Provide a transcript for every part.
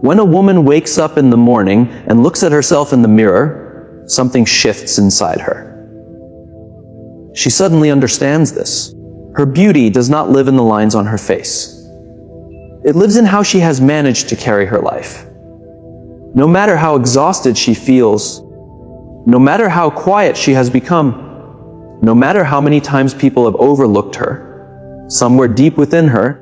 When a woman wakes up in the morning and looks at herself in the mirror, something shifts inside her. She suddenly understands this. Her beauty does not live in the lines on her face. It lives in how she has managed to carry her life. No matter how exhausted she feels, no matter how quiet she has become, no matter how many times people have overlooked her, somewhere deep within her,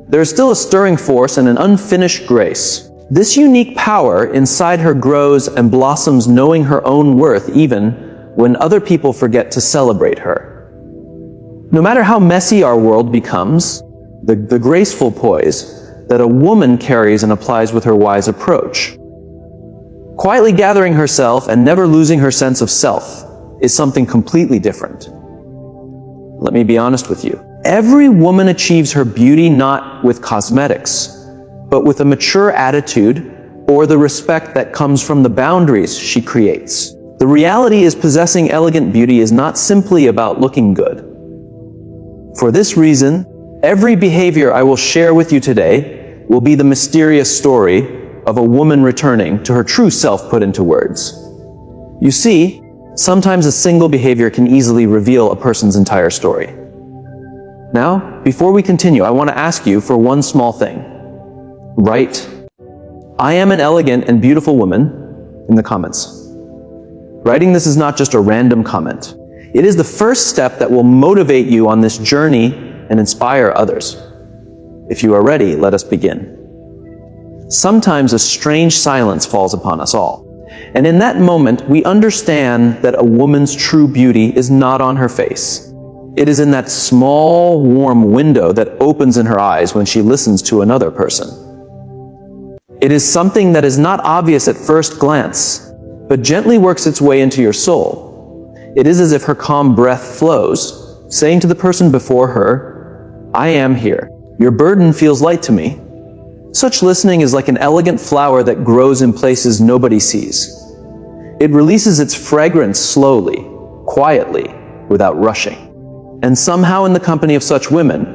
there is still a stirring force and an unfinished grace. This unique power inside her grows and blossoms, knowing her own worth even when other people forget to celebrate her. No matter how messy our world becomes, the graceful poise that a woman carries and applies with her wise approach, quietly gathering herself and never losing her sense of self, is something completely different. Let me be honest with you. Every woman achieves her beauty not with cosmetics, but with a mature attitude or the respect that comes from the boundaries she creates. The reality is, possessing elegant beauty is not simply about looking good. For this reason, every behavior I will share with you today will be the mysterious story of a woman returning to her true self put into words. You see, sometimes a single behavior can easily reveal a person's entire story. Now, before we continue, I want to ask you for one small thing. Write, "I am an elegant and beautiful woman," in the comments. Writing this is not just a random comment. It is the first step that will motivate you on this journey and inspire others. If you are ready, let us begin. Sometimes a strange silence falls upon us all. And in that moment, we understand that a woman's true beauty is not on her face. It is in that small, warm window that opens in her eyes when she listens to another person. It is something that is not obvious at first glance, but gently works its way into your soul. It is as if her calm breath flows, saying to the person before her, "I am here. Your burden feels light to me." Such listening is like an elegant flower that grows in places nobody sees. It releases its fragrance slowly, quietly, without rushing. And somehow in the company of such women,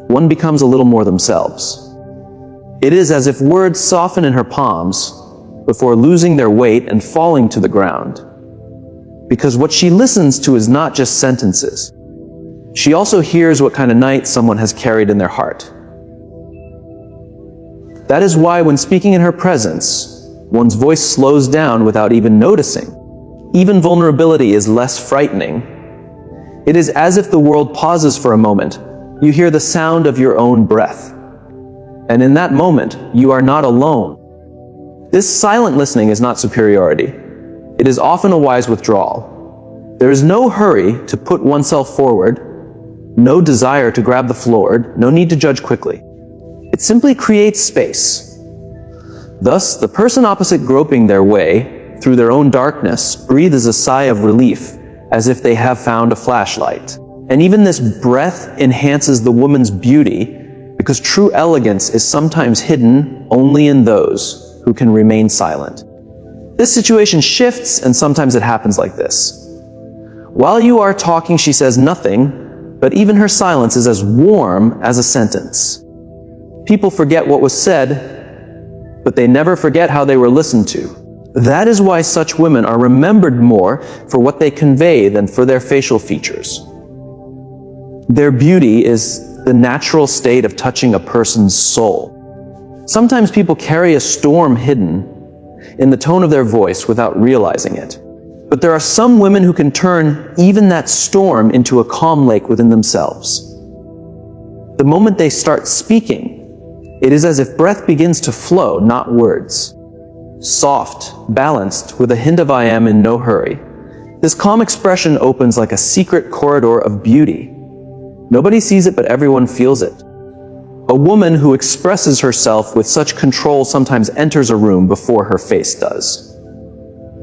one becomes a little more themselves. It is as if words soften in her palms before losing their weight and falling to the ground. Because what she listens to is not just sentences. She also hears what kind of night someone has carried in their heart. That is why when speaking in her presence, one's voice slows down without even noticing. Even vulnerability is less frightening. It is as if the world pauses for a moment. You hear the sound of your own breath. And in that moment, you are not alone. This silent listening is not superiority. It is often a wise withdrawal. There is no hurry to put oneself forward, no desire to grab the floor, no need to judge quickly. It simply creates space. Thus, the person opposite groping their way through their own darkness breathes a sigh of relief, as if they have found a flashlight. And even this breath enhances the woman's beauty, because true elegance is sometimes hidden only in those who can remain silent. This situation shifts, and sometimes it happens like this. While you are talking, she says nothing, but even her silence is as warm as a sentence. People forget what was said, but they never forget how they were listened to. That is why such women are remembered more for what they convey than for their facial features. Their beauty is the natural state of touching a person's soul. Sometimes people carry a storm hidden in the tone of their voice without realizing it. But there are some women who can turn even that storm into a calm lake within themselves. The moment they start speaking, it is as if breath begins to flow, not words. Soft, balanced, with a hint of "I am in no hurry." This calm expression opens like a secret corridor of beauty. Nobody sees it, but everyone feels it. A woman who expresses herself with such control sometimes enters a room before her face does.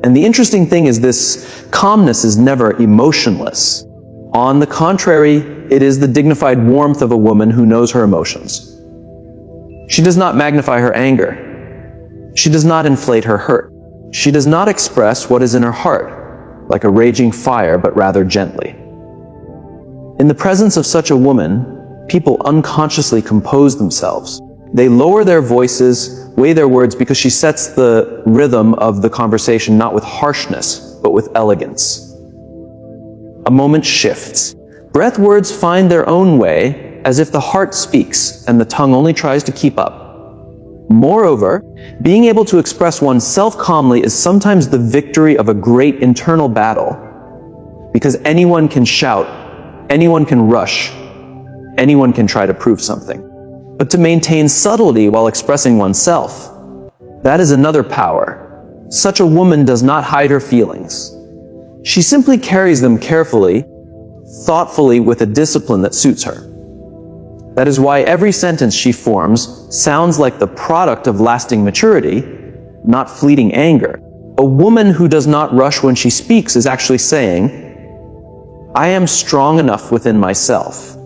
And the interesting thing is, this calmness is never emotionless. On the contrary, it is the dignified warmth of a woman who knows her emotions. She does not magnify her anger. She does not inflate her hurt. She does not express what is in her heart, like a raging fire, but rather gently. In the presence of such a woman, people unconsciously compose themselves. They lower their voices, weigh their words because she sets the rhythm of the conversation not with harshness, but with elegance. A moment shifts. Breath words find their own way, as if the heart speaks and the tongue only tries to keep up. Moreover, being able to express oneself calmly is sometimes the victory of a great internal battle, because anyone can shout, anyone can rush, anyone can try to prove something. But to maintain subtlety while expressing oneself, that is another power. Such a woman does not hide her feelings. She simply carries them carefully, thoughtfully, with a discipline that suits her. That is why every sentence she forms sounds like the product of lasting maturity, not fleeting anger. A woman who does not rush when she speaks is actually saying, "I am strong enough within myself."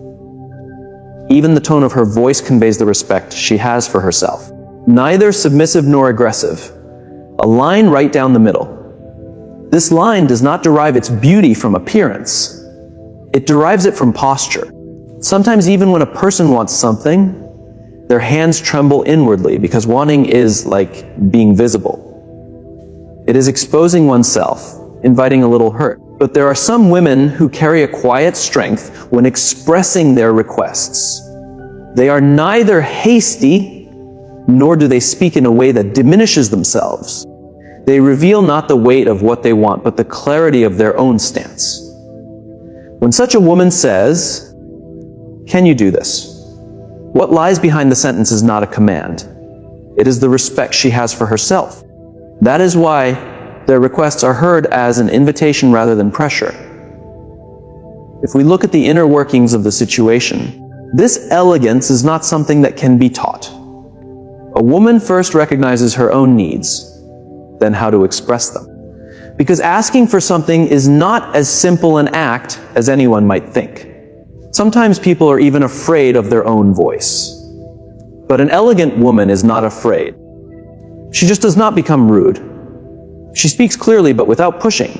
Even the tone of her voice conveys the respect she has for herself. Neither submissive nor aggressive. A line right down the middle. This line does not derive its beauty from appearance. It derives it from posture. Sometimes even when a person wants something, their hands tremble inwardly because wanting is like being visible. It is exposing oneself, inviting a little hurt. But there are some women who carry a quiet strength when expressing their requests. They are neither hasty, nor do they speak in a way that diminishes themselves. They reveal not the weight of what they want, but the clarity of their own stance. When such a woman says, "Can you do this?" what lies behind the sentence is not a command. It is the respect she has for herself. That is why their requests are heard as an invitation rather than pressure. If we look at the inner workings of the situation, this elegance is not something that can be taught. A woman first recognizes her own needs, then how to express them. Because asking for something is not as simple an act as anyone might think. Sometimes people are even afraid of their own voice. But an elegant woman is not afraid. She just does not become rude. She speaks clearly but without pushing.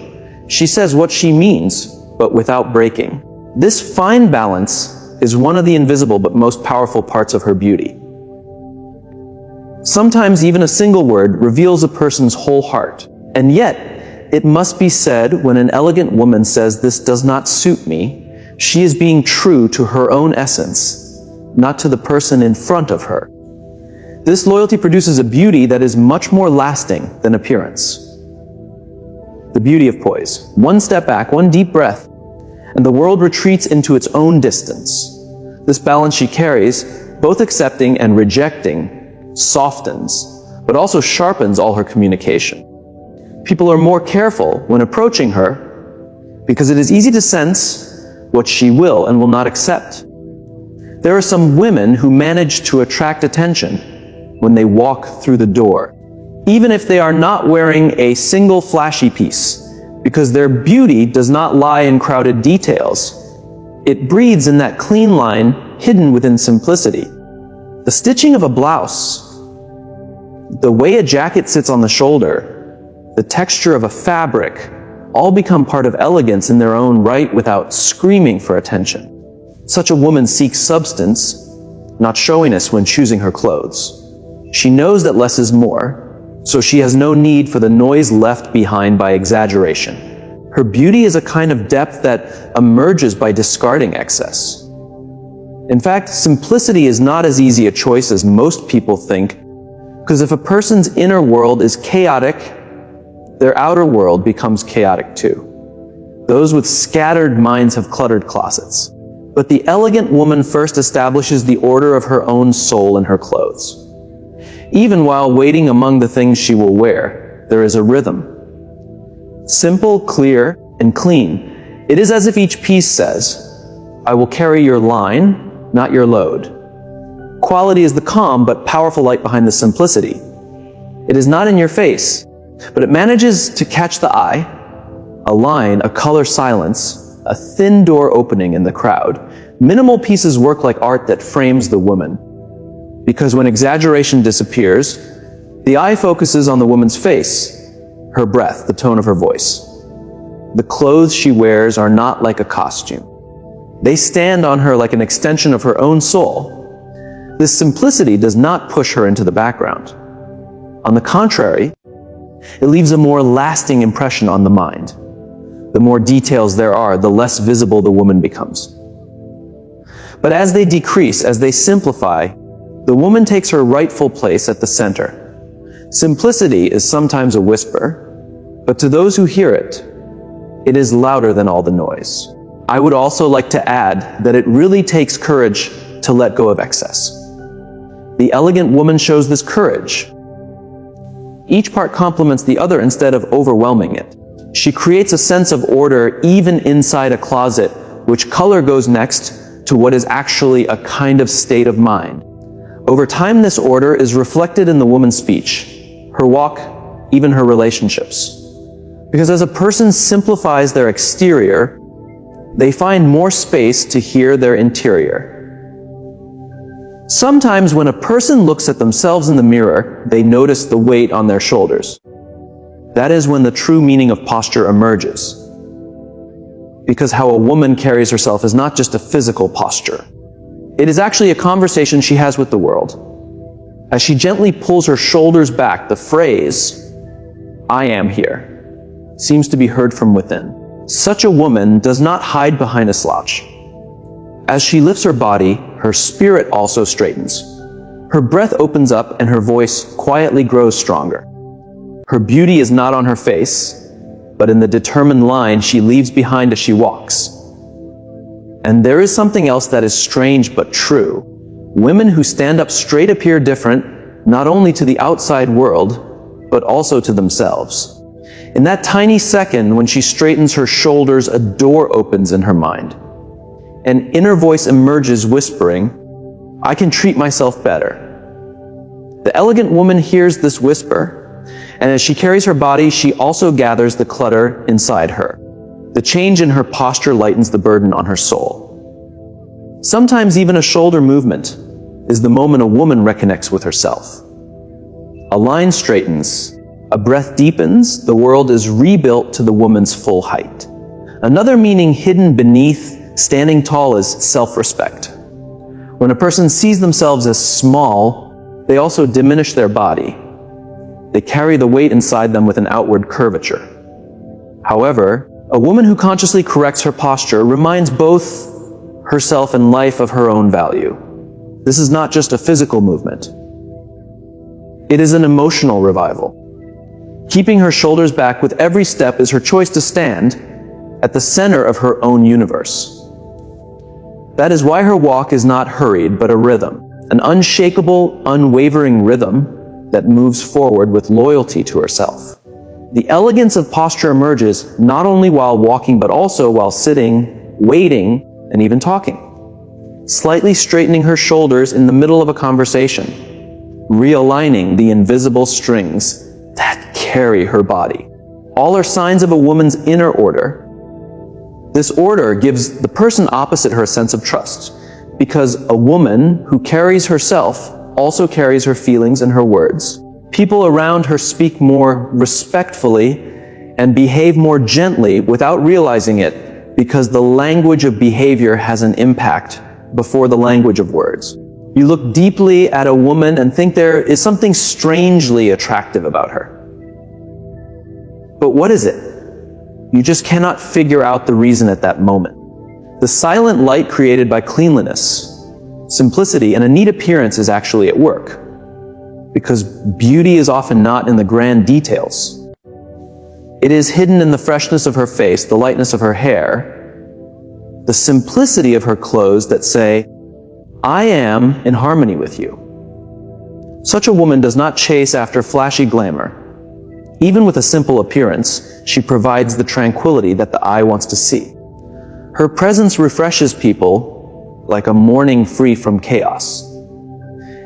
She says what she means, but without breaking. This fine balance is one of the invisible but most powerful parts of her beauty. Sometimes even a single word reveals a person's whole heart. And yet, it must be said, when an elegant woman says, "This does not suit me," she is being true to her own essence, not to the person in front of her. This loyalty produces a beauty that is much more lasting than appearance. The beauty of poise. One step back, one deep breath, and the world retreats into its own distance. This balance she carries, both accepting and rejecting, softens, but also sharpens all her communication. People are more careful when approaching her because it is easy to sense what she will and will not accept. There are some women who manage to attract attention when they walk through the door, even if they are not wearing a single flashy piece, because their beauty does not lie in crowded details. It breathes in that clean line hidden within simplicity. The stitching of a blouse, the way a jacket sits on the shoulder, the texture of a fabric, all become part of elegance in their own right without screaming for attention. Such a woman seeks substance, not showiness when choosing her clothes. She knows that less is more, so she has no need for the noise left behind by exaggeration. Her beauty is a kind of depth that emerges by discarding excess. In fact, simplicity is not as easy a choice as most people think, because if a person's inner world is chaotic, their outer world becomes chaotic too. Those with scattered minds have cluttered closets. But the elegant woman first establishes the order of her own soul in her clothes. Even while waiting among the things she will wear, there is a rhythm. Simple, clear, and clean. It is as if each piece says, "I will carry your line, not your load." Quality is the calm but powerful light behind the simplicity. It is not in your face, but it manages to catch the eye, a line, a color silence, a thin door opening in the crowd. Minimal pieces work like art that frames the woman. Because when exaggeration disappears, the eye focuses on the woman's face, her breath, the tone of her voice. The clothes she wears are not like a costume. They stand on her like an extension of her own soul. This simplicity does not push her into the background. On the contrary, it leaves a more lasting impression on the mind. The more details there are, the less visible the woman becomes. But as they decrease, as they simplify, the woman takes her rightful place at the center. Simplicity is sometimes a whisper, but to those who hear it, it is louder than all the noise. I would also like to add that it really takes courage to let go of excess. The elegant woman shows this courage. Each part complements the other instead of overwhelming it. She creates a sense of order even inside a closet, which color goes next to what is actually a kind of state of mind. Over time, this order is reflected in the woman's speech, her walk, even her relationships. Because as a person simplifies their exterior, they find more space to hear their interior. Sometimes when a person looks at themselves in the mirror, they notice the weight on their shoulders. That is when the true meaning of posture emerges. Because how a woman carries herself is not just a physical posture. It is actually a conversation she has with the world. As she gently pulls her shoulders back, the phrase, "I am here," seems to be heard from within. Such a woman does not hide behind a slouch. As she lifts her body, her spirit also straightens. Her breath opens up and her voice quietly grows stronger. Her beauty is not on her face, but in the determined line she leaves behind as she walks. And there is something else that is strange but true. Women who stand up straight appear different, not only to the outside world, but also to themselves. In that tiny second when she straightens her shoulders, a door opens in her mind. An inner voice emerges whispering, "I can treat myself better." The elegant woman hears this whisper, and as she carries her body, she also gathers the clutter inside her. The change in her posture lightens the burden on her soul. Sometimes even a shoulder movement is the moment a woman reconnects with herself. A line straightens, a breath deepens, the world is rebuilt to the woman's full height. Another meaning hidden beneath standing tall is self-respect. When a person sees themselves as small, they also diminish their body. They carry the weight inside them with an outward curvature. However, a woman who consciously corrects her posture reminds both herself and life of her own value. This is not just a physical movement. It is an emotional revival. Keeping her shoulders back with every step is her choice to stand at the center of her own universe. That is why her walk is not hurried, but a rhythm, an unshakable, unwavering rhythm that moves forward with loyalty to herself. The elegance of posture emerges not only while walking, but also while sitting, waiting, and even talking. Slightly straightening her shoulders in the middle of a conversation, realigning the invisible strings that carry her body. All are signs of a woman's inner order. This order gives the person opposite her a sense of trust, because a woman who carries herself also carries her feelings and her words. People around her speak more respectfully and behave more gently without realizing it, because the language of behavior has an impact before the language of words. You look deeply at a woman and think there is something strangely attractive about her. But what is it? You just cannot figure out the reason at that moment. The silent light created by cleanliness, simplicity, and a neat appearance is actually at work. Because beauty is often not in the grand details. It is hidden in the freshness of her face, the lightness of her hair, the simplicity of her clothes that say, "I am in harmony with you." Such a woman does not chase after flashy glamour. Even with a simple appearance, she provides the tranquility that the eye wants to see. Her presence refreshes people like a morning free from chaos.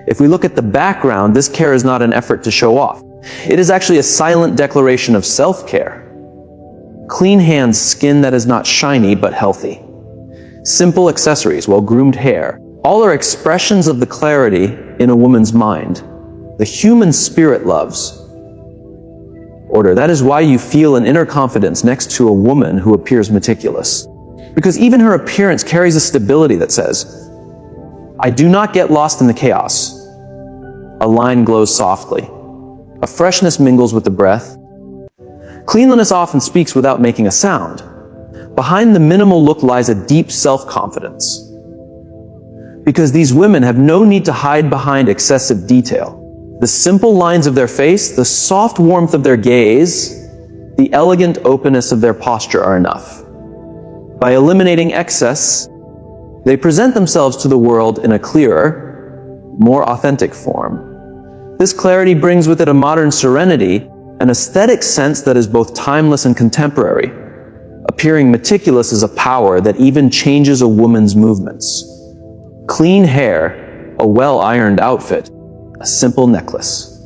If we look at the background, this care is not an effort to show off. It is actually a silent declaration of self-care. Clean hands, skin that is not shiny but healthy. Simple accessories, well-groomed hair. All are expressions of the clarity in a woman's mind. The human spirit loves order. That is why you feel an inner confidence next to a woman who appears meticulous. Because even her appearance carries a stability that says, "I do not get lost in the chaos." A line glows softly. A freshness mingles with the breath. Cleanliness often speaks without making a sound. Behind the minimal look lies a deep self-confidence. Because these women have no need to hide behind excessive detail. The simple lines of their face, the soft warmth of their gaze, the elegant openness of their posture are enough. By eliminating excess, they present themselves to the world in a clearer, more authentic form. This clarity brings with it a modern serenity, an aesthetic sense that is both timeless and contemporary. Appearing meticulous is a power that even changes a woman's movements. Clean hair, a well-ironed outfit, a simple necklace.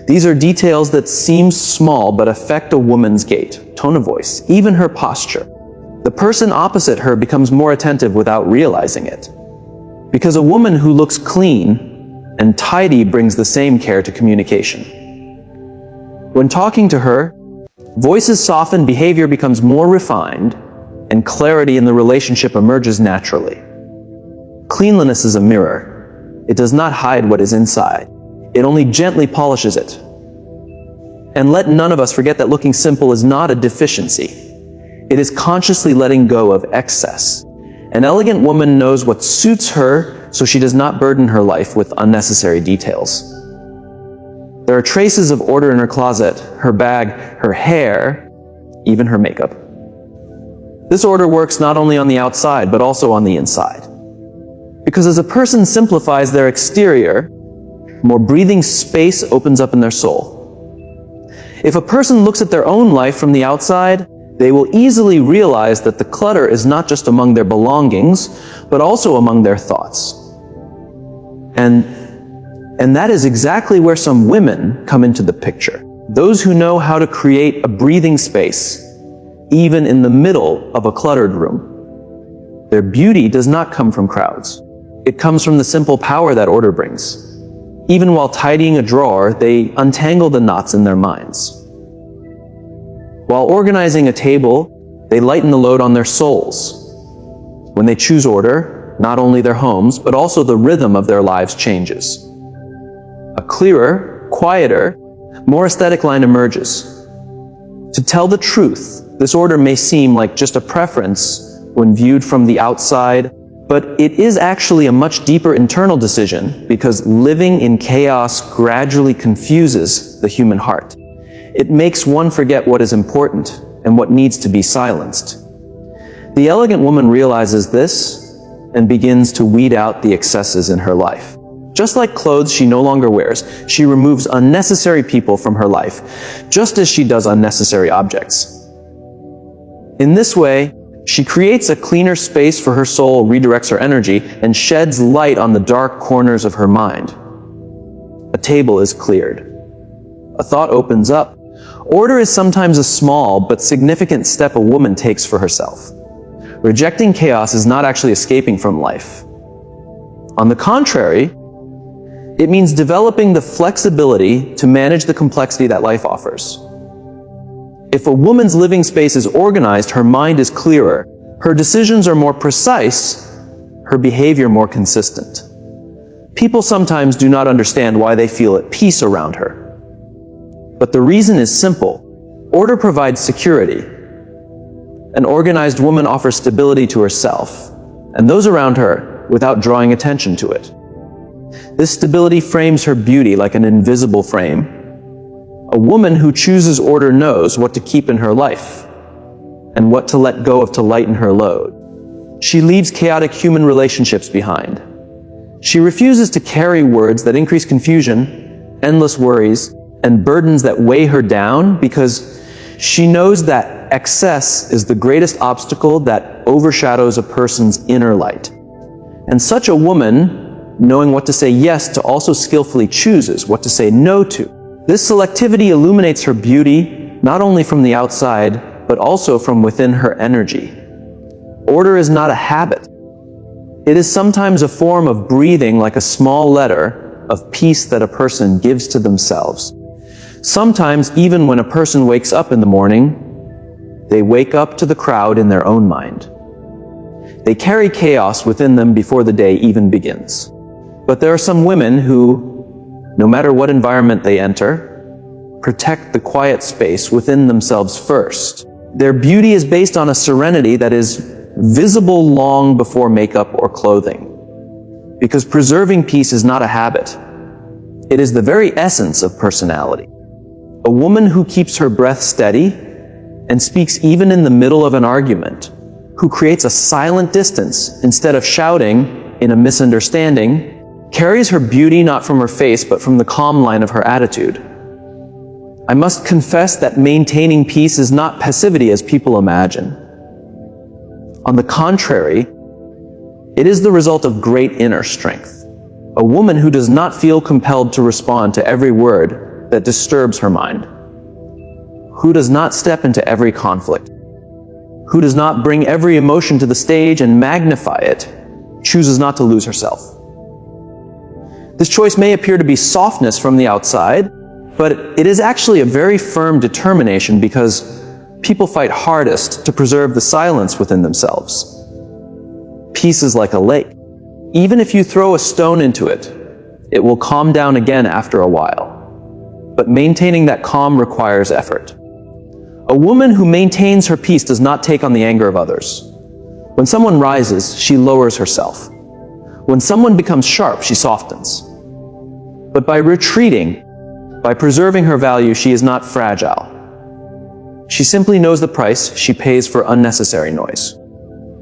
These are details that seem small but affect a woman's gait, tone of voice, even her posture. The person opposite her becomes more attentive without realizing it. Because a woman who looks clean and tidy brings the same care to communication. When talking to her, voices soften, behavior becomes more refined, and clarity in the relationship emerges naturally. Cleanliness is a mirror. It does not hide what is inside. It only gently polishes it. And let none of us forget that looking simple is not a deficiency. It is consciously letting go of excess. An elegant woman knows what suits her, so she does not burden her life with unnecessary details. There are traces of order in her closet, her bag, her hair, even her makeup. This order works not only on the outside, but also on the inside. Because as a person simplifies their exterior, more breathing space opens up in their soul. If a person looks at their own life from the outside, they will easily realize that the clutter is not just among their belongings, but also among their thoughts. And that is exactly where some women come into the picture. Those who know how to create a breathing space, even in the middle of a cluttered room. Their beauty does not come from crowds. It comes from the simple power that order brings. Even while tidying a drawer, they untangle the knots in their minds. While organizing a table, they lighten the load on their souls. When they choose order, not only their homes, but also the rhythm of their lives changes. A clearer, quieter, more aesthetic line emerges. To tell the truth, this order may seem like just a preference when viewed from the outside, but it is actually a much deeper internal decision because living in chaos gradually confuses the human heart. It makes one forget what is important and what needs to be silenced. The elegant woman realizes this and begins to weed out the excesses in her life. Just like clothes she no longer wears, she removes unnecessary people from her life, just as she does unnecessary objects. In this way, she creates a cleaner space for her soul, redirects her energy, and sheds light on the dark corners of her mind. A table is cleared. A thought opens up. Order is sometimes a small but significant step a woman takes for herself. Rejecting chaos is not actually escaping from life. On the contrary, it means developing the flexibility to manage the complexity that life offers. If a woman's living space is organized, her mind is clearer, her decisions are more precise, her behavior more consistent. People sometimes do not understand why they feel at peace around her. But the reason is simple. Order provides security. An organized woman offers stability to herself and those around her without drawing attention to it. This stability frames her beauty like an invisible frame. A woman who chooses order knows what to keep in her life and what to let go of to lighten her load. She leaves chaotic human relationships behind. She refuses to carry words that increase confusion, endless worries, and burdens that weigh her down because she knows that excess is the greatest obstacle that overshadows a person's inner light. And such a woman, knowing what to say yes to, also skillfully chooses what to say no to. This selectivity illuminates her beauty, not only from the outside, but also from within her energy. Order is not a habit. It is sometimes a form of breathing, like a small letter of peace that a person gives to themselves. Sometimes, even when a person wakes up in the morning, they wake up to the crowd in their own mind. They carry chaos within them before the day even begins. But there are some women who, no matter what environment they enter, protect the quiet space within themselves first. Their beauty is based on a serenity that is visible long before makeup or clothing. Because preserving peace is not a habit. It is the very essence of personality. A woman who keeps her breath steady and speaks even in the middle of an argument, who creates a silent distance instead of shouting in a misunderstanding, carries her beauty not from her face but from the calm line of her attitude. I must confess that maintaining peace is not passivity as people imagine. On the contrary, it is the result of great inner strength. A woman who does not feel compelled to respond to every word that disturbs her mind, who does not step into every conflict, who does not bring every emotion to the stage and magnify it, chooses not to lose herself. This choice may appear to be softness from the outside, but it is actually a very firm determination because people fight hardest to preserve the silence within themselves. Peace is like a lake. Even if you throw a stone into it, it will calm down again after a while. But maintaining that calm requires effort. A woman who maintains her peace does not take on the anger of others. When someone rises, she lowers herself. When someone becomes sharp, she softens. But by retreating, by preserving her value, she is not fragile. She simply knows the price she pays for unnecessary noise.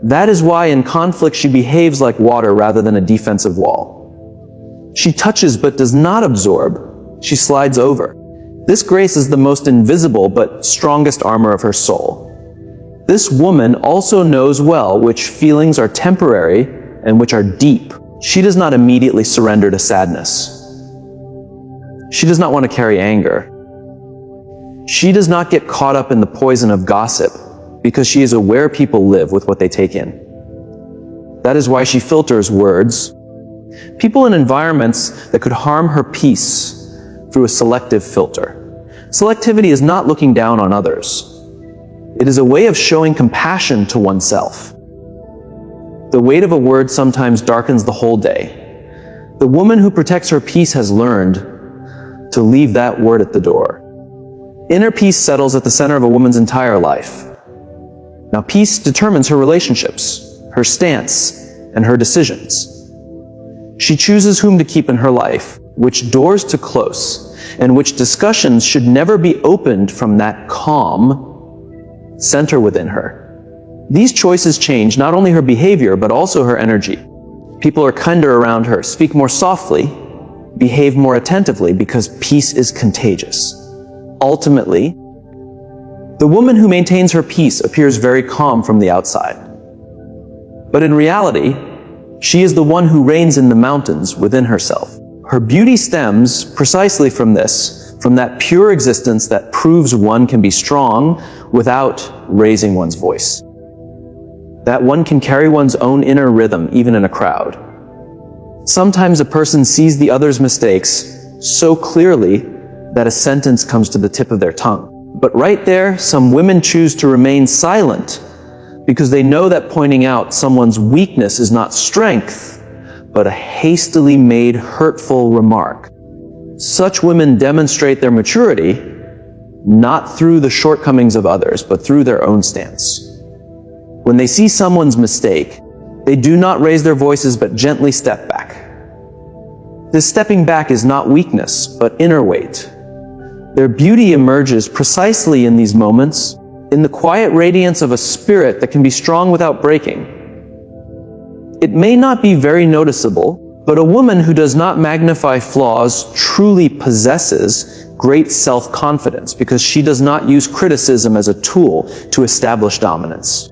That is why in conflict she behaves like water rather than a defensive wall. She touches but does not absorb. She slides over. This grace is the most invisible but strongest armor of her soul. This woman also knows well which feelings are temporary and which are deep. She does not immediately surrender to sadness. She does not want to carry anger. She does not get caught up in the poison of gossip because she is aware people live with what they take in. That is why she filters words, people and environments that could harm her peace through a selective filter. Selectivity is not looking down on others. It is a way of showing compassion to oneself. The weight of a word sometimes darkens the whole day. The woman who protects her peace has learned to leave that word at the door. Inner peace settles at the center of a woman's entire life. Now, peace determines her relationships, her stance, and her decisions. She chooses whom to keep in her life, which doors to close, and which discussions should never be opened from that calm center within her. These choices change not only her behavior, but also her energy. People are kinder around her, speak more softly, behave more attentively because peace is contagious. Ultimately, the woman who maintains her peace appears very calm from the outside. But in reality, she is the one who reigns in the mountains within herself. Her beauty stems precisely from this, from that pure existence that proves one can be strong without raising one's voice. That one can carry one's own inner rhythm even in a crowd. Sometimes a person sees the other's mistakes so clearly that a sentence comes to the tip of their tongue. But right there, some women choose to remain silent because they know that pointing out someone's weakness is not strength, but a hastily made hurtful remark. Such women demonstrate their maturity not through the shortcomings of others, but through their own stance. When they see someone's mistake, they do not raise their voices but gently step back. This stepping back is not weakness, but inner weight. Their beauty emerges precisely in these moments, in the quiet radiance of a spirit that can be strong without breaking. It may not be very noticeable, but a woman who does not magnify flaws truly possesses great self-confidence because she does not use criticism as a tool to establish dominance.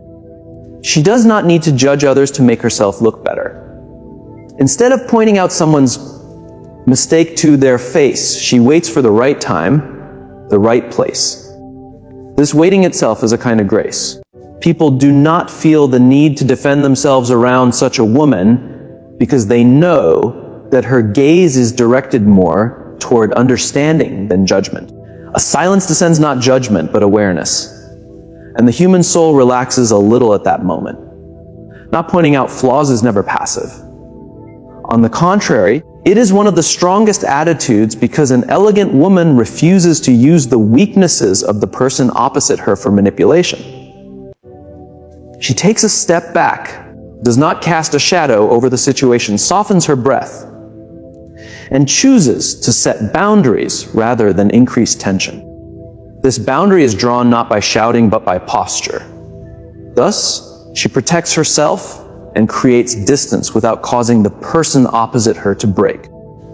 She does not need to judge others to make herself look better. Instead of pointing out someone's mistake to their face, she waits for the right time, the right place. This waiting itself is a kind of grace. People do not feel the need to defend themselves around such a woman because they know that her gaze is directed more toward understanding than judgment. A silence descends not judgment, but awareness. And the human soul relaxes a little at that moment. Not pointing out flaws is never passive. On the contrary, It is one of the strongest attitudes because an elegant woman refuses to use the weaknesses of the person opposite her for manipulation. She takes a step back, does not cast a shadow over the situation, softens her breath, and chooses to set boundaries rather than increase tension. This boundary is drawn not by shouting but by posture. Thus, she protects herself and creates distance without causing the person opposite her to break.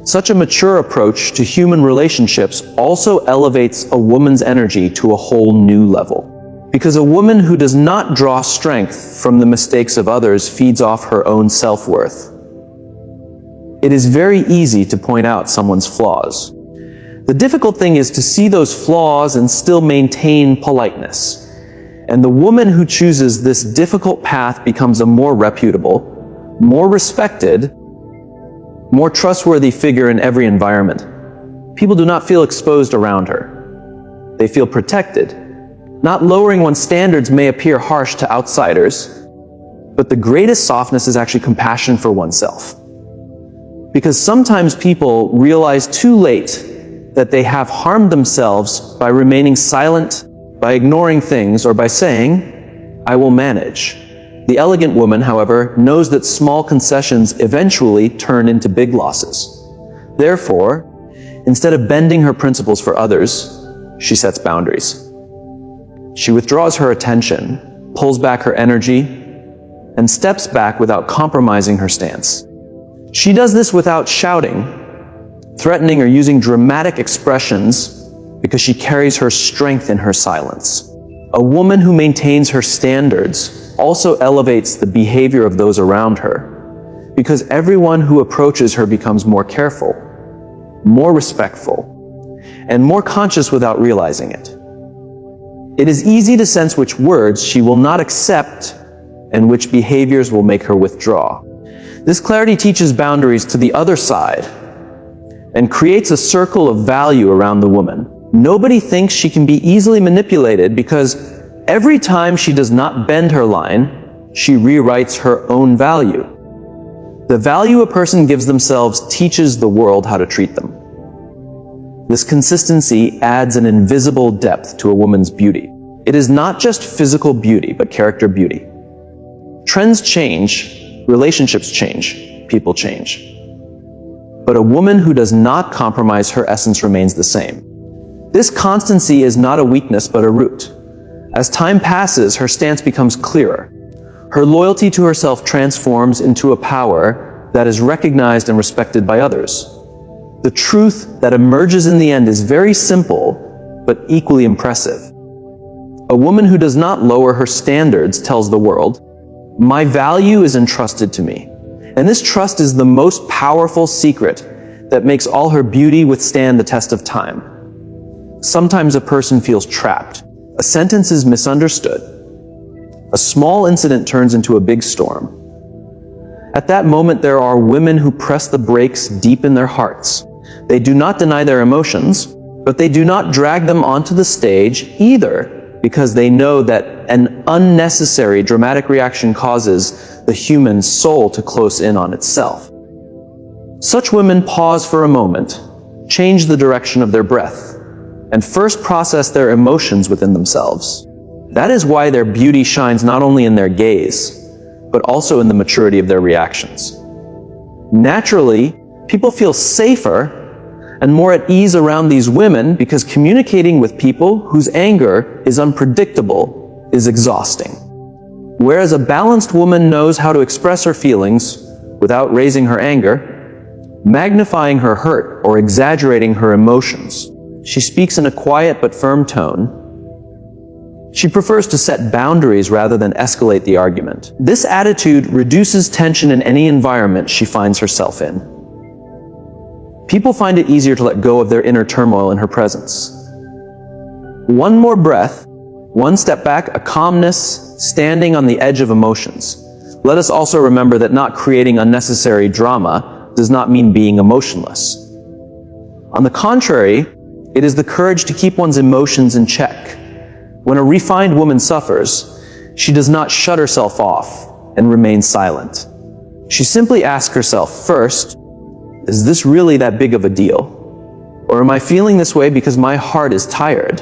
Such a mature approach to human relationships also elevates a woman's energy to a whole new level. Because a woman who does not draw strength from the mistakes of others feeds off her own self-worth. It is very easy to point out someone's flaws. The difficult thing is to see those flaws and still maintain politeness. And the woman who chooses this difficult path becomes a more reputable, more respected, more trustworthy figure in every environment. People do not feel exposed around her. They feel protected. Not lowering one's standards may appear harsh to outsiders, but the greatest softness is actually compassion for oneself. Because sometimes people realize too late that they have harmed themselves by remaining silent, by ignoring things, or by saying, "I will manage." The elegant woman, however, knows that small concessions eventually turn into big losses. Therefore, instead of bending her principles for others, she sets boundaries. She withdraws her attention, pulls back her energy, and steps back without compromising her stance. She does this without shouting, threatening, or using dramatic expressions because she carries her strength in her silence. A woman who maintains her standards also elevates the behavior of those around her, because everyone who approaches her becomes more careful, more respectful, and more conscious without realizing it. It is easy to sense which words she will not accept and which behaviors will make her withdraw. This clarity teaches boundaries to the other side and creates a circle of value around the woman. Nobody thinks she can be easily manipulated because every time she does not bend her line, she rewrites her own value. The value a person gives themselves teaches the world how to treat them. This consistency adds an invisible depth to a woman's beauty. It is not just physical beauty, but character beauty. Trends change, relationships change, people change. But a woman who does not compromise her essence remains the same. This constancy is not a weakness, but a root. As time passes, her stance becomes clearer. Her loyalty to herself transforms into a power that is recognized and respected by others. The truth that emerges in the end is very simple, but equally impressive. A woman who does not lower her standards tells the world, "My value is entrusted to me." And this trust is the most powerful secret that makes all her beauty withstand the test of time. Sometimes a person feels trapped. A sentence is misunderstood. A small incident turns into a big storm. At that moment, there are women who press the brakes deep in their hearts. They do not deny their emotions, but they do not drag them onto the stage either, because they know that an unnecessary dramatic reaction causes the human soul to close in on itself. Such women pause for a moment, change the direction of their breath, and first process their emotions within themselves. That is why their beauty shines not only in their gaze, but also in the maturity of their reactions. Naturally, people feel safer and more at ease around these women because communicating with people whose anger is unpredictable is exhausting. Whereas a balanced woman knows how to express her feelings without raising her anger, magnifying her hurt, or exaggerating her emotions. She speaks in a quiet but firm tone. She prefers to set boundaries rather than escalate the argument. This attitude reduces tension in any environment she finds herself in. People find it easier to let go of their inner turmoil in her presence. One more breath, one step back, a calmness, standing on the edge of emotions. Let us also remember that not creating unnecessary drama does not mean being emotionless. On the contrary, it is the courage to keep one's emotions in check. When a refined woman suffers, she does not shut herself off and remain silent. She simply asks herself, first, Is this really that big of a deal? Or am I feeling this way because my heart is tired?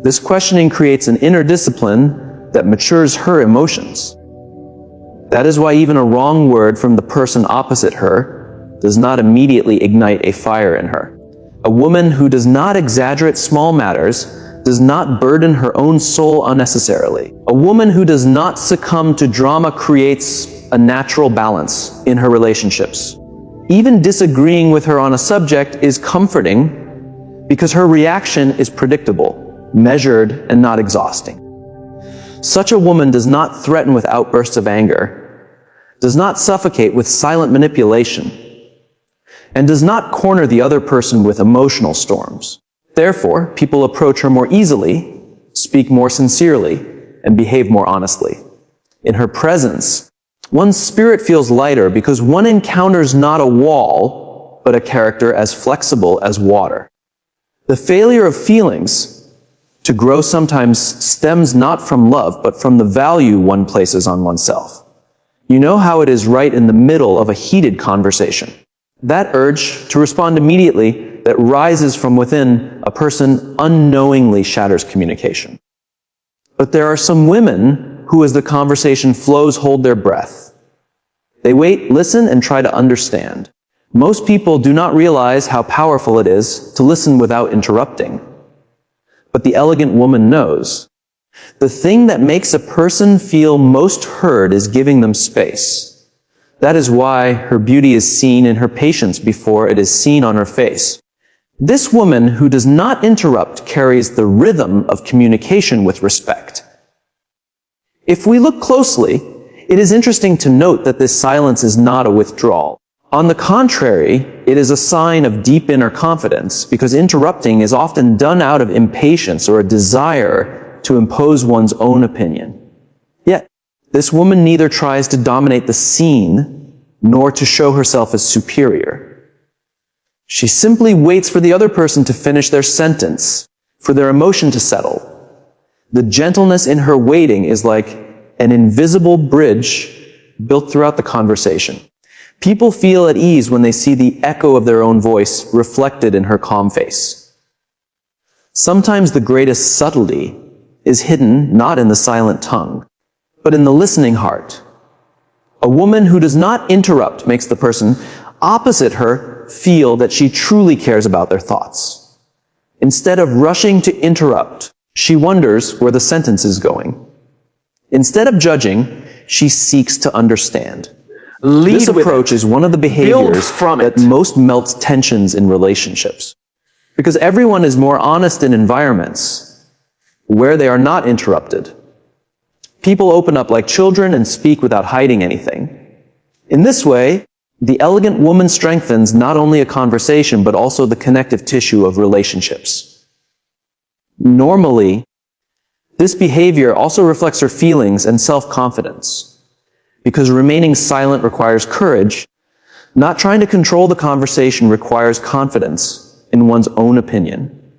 This questioning creates an inner discipline that matures her emotions. That is why even a wrong word from the person opposite her does not immediately ignite a fire in her. A woman who does not exaggerate small matters does not burden her own soul unnecessarily. A woman who does not succumb to drama creates a natural balance in her relationships. Even disagreeing with her on a subject is comforting because her reaction is predictable, measured, and not exhausting. Such a woman does not threaten with outbursts of anger, does not suffocate with silent manipulation, and does not corner the other person with emotional storms. Therefore, people approach her more easily, speak more sincerely, and behave more honestly. In her presence, one's spirit feels lighter because one encounters not a wall, but a character as flexible as water. The failure of feelings to grow sometimes stems not from love, but from the value one places on oneself. You know how it is right in the middle of a heated conversation. That urge to respond immediately that rises from within a person unknowingly shatters communication. But there are some women who, as the conversation flows, hold their breath. They wait, listen, and try to understand. Most people do not realize how powerful it is to listen without interrupting. But the elegant woman knows. The thing that makes a person feel most heard is giving them space. That is why her beauty is seen in her patience before it is seen on her face. This woman who does not interrupt carries the rhythm of communication with respect. If we look closely, it is interesting to note that this silence is not a withdrawal. On the contrary, it is a sign of deep inner confidence, because interrupting is often done out of impatience or a desire to impose one's own opinion. Yet, this woman neither tries to dominate the scene nor to show herself as superior. She simply waits for the other person to finish their sentence, for their emotion to settle. The gentleness in her waiting is like an invisible bridge built throughout the conversation. People feel at ease when they see the echo of their own voice reflected in her calm face. Sometimes the greatest subtlety is hidden not in the silent tongue, but in the listening heart. A woman who does not interrupt makes the person opposite her feel that she truly cares about their thoughts. Instead of rushing to interrupt, she wonders where the sentence is going. Instead of judging, she seeks to understand. This approach is one of the behaviors that most melts tensions in relationships. Because everyone is more honest in environments where they are not interrupted. People open up like children and speak without hiding anything. In this way, the elegant woman strengthens not only a conversation, but also the connective tissue of relationships. Normally, this behavior also reflects her feelings and self-confidence. Because remaining silent requires courage, not trying to control the conversation requires confidence in one's own opinion.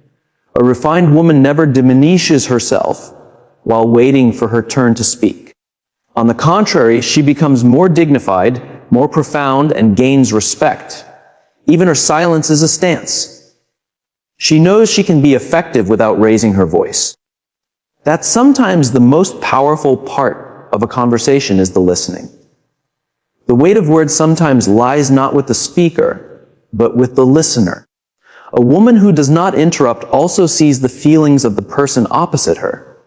A refined woman never diminishes herself while waiting for her turn to speak. On the contrary, she becomes more dignified, more profound, and gains respect. Even her silence is a stance. She knows she can be effective without raising her voice. That's sometimes the most powerful part of a conversation is the listening. The weight of words sometimes lies not with the speaker, but with the listener. A woman who does not interrupt also sees the feelings of the person opposite her.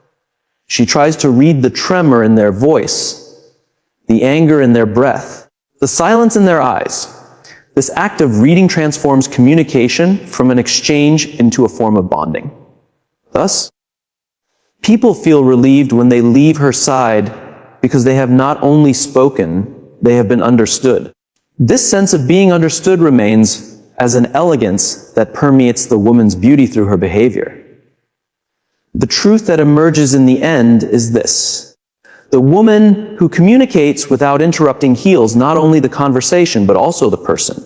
She tries to read the tremor in their voice, the anger in their breath, the silence in their eyes. This act of reading transforms communication from an exchange into a form of bonding. Thus, people feel relieved when they leave her side because they have not only spoken, they have been understood. This sense of being understood remains as an elegance that permeates the woman's beauty through her behavior. The truth that emerges in the end is this. The woman who communicates without interrupting heals not only the conversation, but also the person.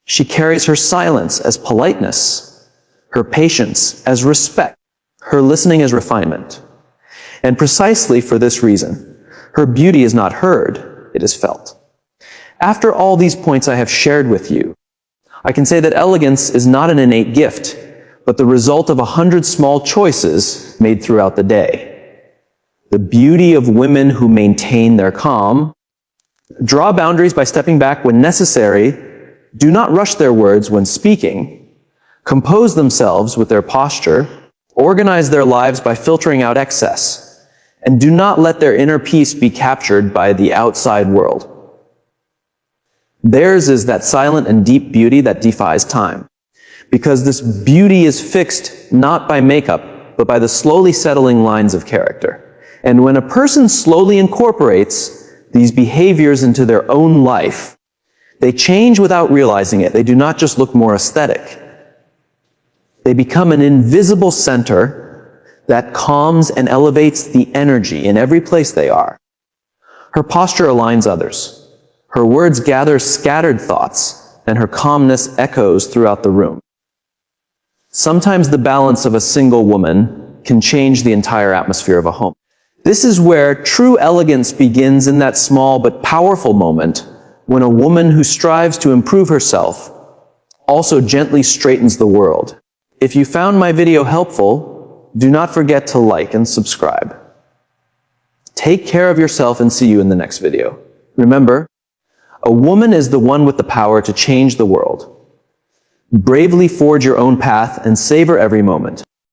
She carries her silence as politeness, her patience as respect, her listening as refinement. And precisely for this reason, her beauty is not heard, it is felt. After all these points I have shared with you, I can say that elegance is not an innate gift, but the result of 100 small choices made throughout the day. The beauty of women who maintain their calm, draw boundaries by stepping back when necessary, do not rush their words when speaking, compose themselves with their posture, organize their lives by filtering out excess, and do not let their inner peace be captured by the outside world. Theirs is that silent and deep beauty that defies time, because this beauty is fixed not by makeup, but by the slowly settling lines of character. And when a person slowly incorporates these behaviors into their own life, they change without realizing it. They do not just look more aesthetic. They become an invisible center that calms and elevates the energy in every place they are. Her posture aligns others. Her words gather scattered thoughts, and her calmness echoes throughout the room. Sometimes the balance of a single woman can change the entire atmosphere of a home. This is where true elegance begins, in that small but powerful moment when a woman who strives to improve herself also gently straightens the world. If you found my video helpful, do not forget to like and subscribe. Take care of yourself and see you in the next video. Remember, a woman is the one with the power to change the world. Bravely forge your own path and savor every moment.